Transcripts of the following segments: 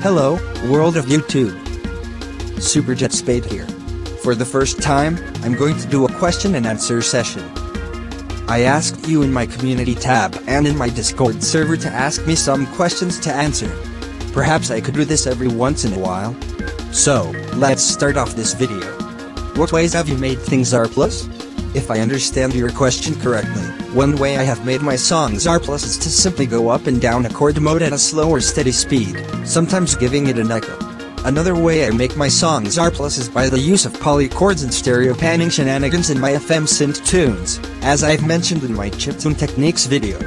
Hello, world of YouTube. SuperJet Spade here. For the first time, I'm going to do a question and answer session. I asked you in my community tab and in my Discord server to ask me some questions to answer. Perhaps I could do this every once in a while. So, let's start off this video. What ways have you made things Arpless? If I understand your question correctly, one way I have made my songs Arpless is to simply go up and down a chord mode at a slow or steady speed, sometimes giving it an echo. Another way I make my songs Arpless is by the use of polychords and stereo panning shenanigans in my FM synth tunes, as I've mentioned in my chiptune techniques video.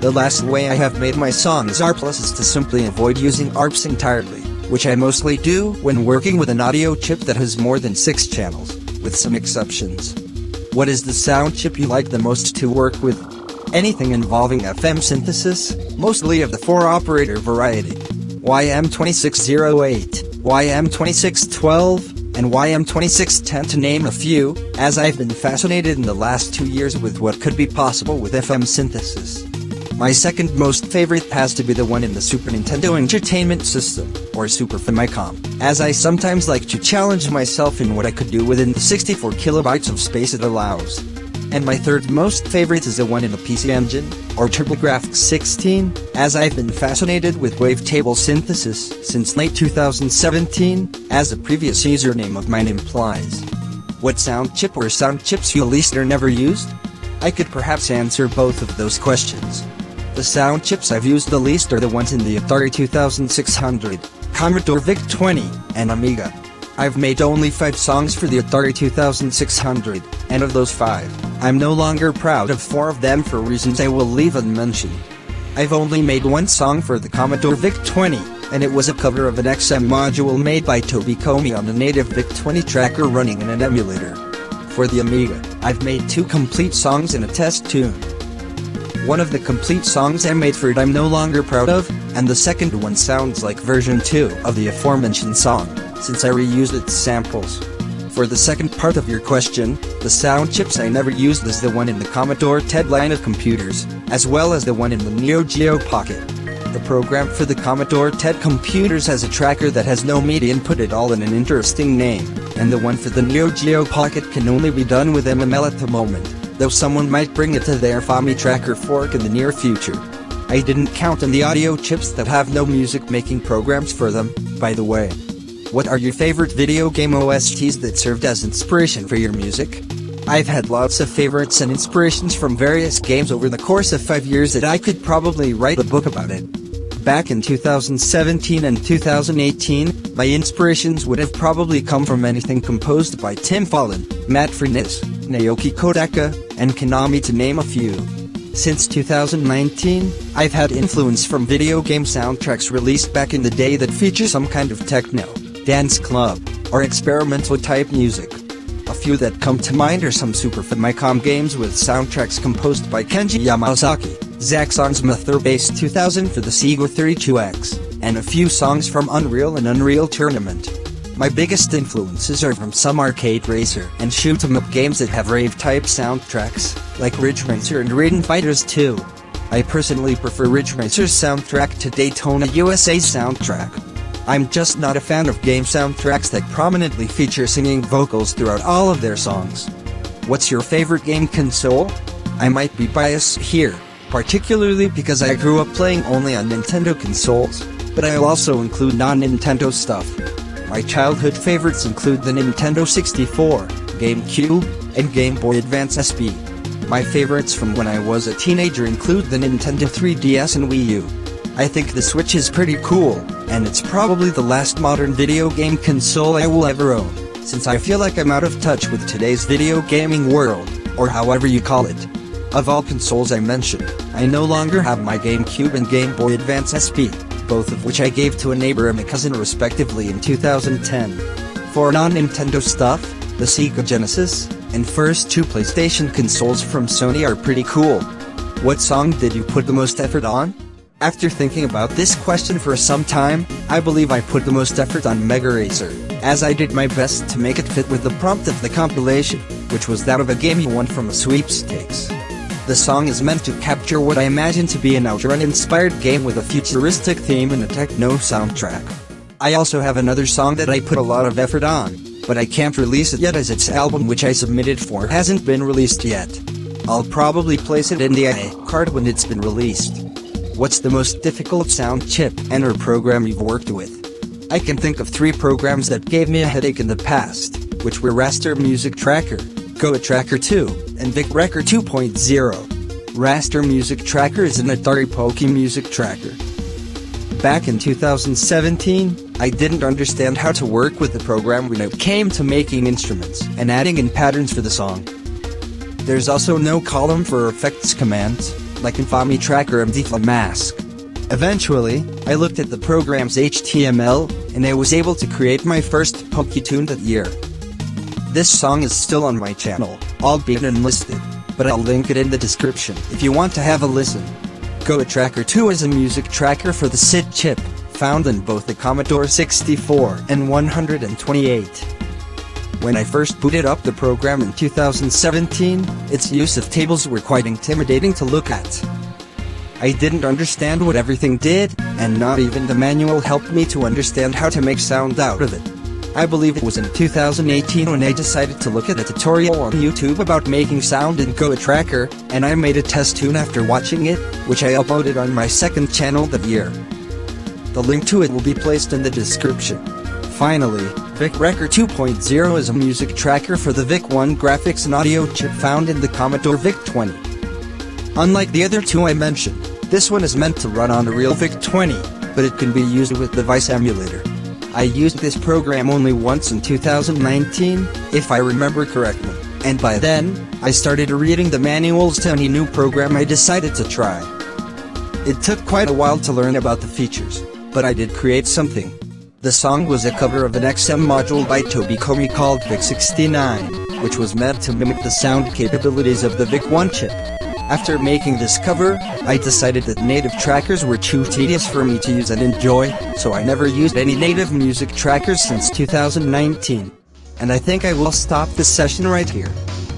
The last way I have made my songs Arpless is to simply avoid using ARPs entirely, which I mostly do when working with an audio chip that has more than 6 channels, with some exceptions. What is the sound chip you like the most to work with? Anything involving FM synthesis, mostly of the 4-operator variety. YM2608, YM2612, and YM2610 to name a few, as I've been fascinated in the last 2 years with what could be possible with FM synthesis. My second most favorite has to be the one in the Super Nintendo Entertainment System, or Super Famicom, as I sometimes like to challenge myself in what I could do within the 64 kilobytes of space it allows. And my third most favorite is the one in the PC Engine, or TurboGrafx-16, as I've been fascinated with wavetable synthesis since late 2017, as the previous username of mine implies. What sound chip or sound chips you least or never used? I could perhaps answer both of those questions. The sound chips I've used the least are the ones in the Atari 2600, Commodore VIC-20, and Amiga. I've made only 5 songs for the Atari 2600, and of those 5, I'm no longer proud of 4 of them for reasons I will leave unmentioned. I've only made 1 song for the Commodore VIC-20, and it was a cover of an XM module made by Toby Comey on a native VIC-20 tracker running in an emulator. For the Amiga, I've made 2 complete songs and a test tune. One of the complete songs I made for it I'm no longer proud of, and the second one sounds like version 2 of the aforementioned song, since I reused its samples. For the second part of your question, the sound chips I never used is the one in the Commodore TED line of computers, as well as the one in the Neo Geo Pocket. The program for the Commodore TED computers has a tracker that has no MIDI input at all and an interesting name, and the one for the Neo Geo Pocket can only be done with MML at the moment, though someone might bring it to their FAMI tracker fork in the near future. I didn't count on the audio chips that have no music making programs for them, by the way. What are your favorite video game OSTs that served as inspiration for your music? I've had lots of favorites and inspirations from various games over the course of 5 years that I could probably write a book about it. Back in 2017 and 2018, my inspirations would have probably come from anything composed by Tim Follin, Matt Furniss, Naoki Kodaka, and Konami to name a few. Since 2019, I've had influence from video game soundtracks released back in the day that feature some kind of techno, dance club, or experimental type music. A few that come to mind are some Super Famicom games with soundtracks composed by Kenji Yamazaki, Zaxxon's Mathur Base 2000 for the Sega 32X, and a few songs from Unreal and Unreal Tournament. My biggest influences are from some arcade racer and shoot-'em-up games that have rave-type soundtracks, like Ridge Racer and Raiden Fighters 2. I personally prefer Ridge Racer's soundtrack to Daytona USA's soundtrack. I'm just not a fan of game soundtracks that prominently feature singing vocals throughout all of their songs. What's your favorite game console? I might be biased here, particularly because I grew up playing only on Nintendo consoles, but I'll also include non-Nintendo stuff. My childhood favorites include the Nintendo 64, GameCube, and Game Boy Advance SP. My favorites from when I was a teenager include the Nintendo 3DS and Wii U. I think the Switch is pretty cool, and it's probably the last modern video game console I will ever own, since I feel like I'm out of touch with today's video gaming world, or however you call it. Of all consoles I mentioned, I no longer have my GameCube and Game Boy Advance SP, both of which I gave to a neighbor and a cousin respectively in 2010. For non-Nintendo stuff, the Sega Genesis, and first 2 PlayStation consoles from Sony are pretty cool. What song did you put the most effort on? After thinking about this question for some time, I believe I put the most effort on Mega Racer, as I did my best to make it fit with the prompt of the compilation, which was that of a game you won from a sweepstakes. The song is meant to capture what I imagine to be an outrun-inspired game with a futuristic theme and a techno soundtrack. I also have another song that I put a lot of effort on, but I can't release it yet as its album which I submitted for hasn't been released yet. I'll probably place it in the card when it's been released. What's the most difficult sound chip and/or program you've worked with? I can think of 3 programs that gave me a headache in the past, which were Raster Music Tracker, Goa Tracker 2, and Vic Record 2.0. Raster Music Tracker is an Atari Pokey music tracker. Back in 2017, I didn't understand how to work with the program when it came to making instruments and adding in patterns for the song. There's also no column for effects commands, like in Fami Tracker and Defla Mask. Eventually, I looked at the program's HTML, and I was able to create my first Pokey tune that year. This song is still on my channel, albeit unlisted, but I'll link it in the description if you want to have a listen. Goa Tracker 2 is a music tracker for the SID chip, found in both the Commodore 64 and 128. When I first booted up the program in 2017, its use of tables were quite intimidating to look at. I didn't understand what everything did, and not even the manual helped me to understand how to make sound out of it. I believe it was in 2018 when I decided to look at a tutorial on YouTube about making sound in Goa Tracker, and I made a test tune after watching it, which I uploaded on my second channel that year. The link to it will be placed in the description. Finally, Vic Record 2.0 is a music tracker for the VIC-1 graphics and audio chip found in the Commodore VIC-20. Unlike the other 2 I mentioned, this one is meant to run on a real VIC-20, but it can be used with the Vice emulator. I used this program only once in 2019, if I remember correctly, and by then, I started reading the manuals to any new program I decided to try. It took quite a while to learn about the features, but I did create something. The song was a cover of an XM module by Toby Comey called VIC-69, which was meant to mimic the sound capabilities of the VIC-1 chip. After making this cover, I decided that native trackers were too tedious for me to use and enjoy, so I never used any native music trackers since 2019. And I think I will stop this session right here.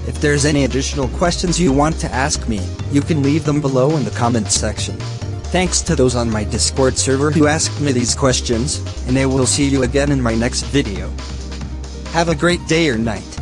If there's any additional questions you want to ask me, you can leave them below in the comments section. Thanks to those on my Discord server who asked me these questions, and I will see you again in my next video. Have a great day or night.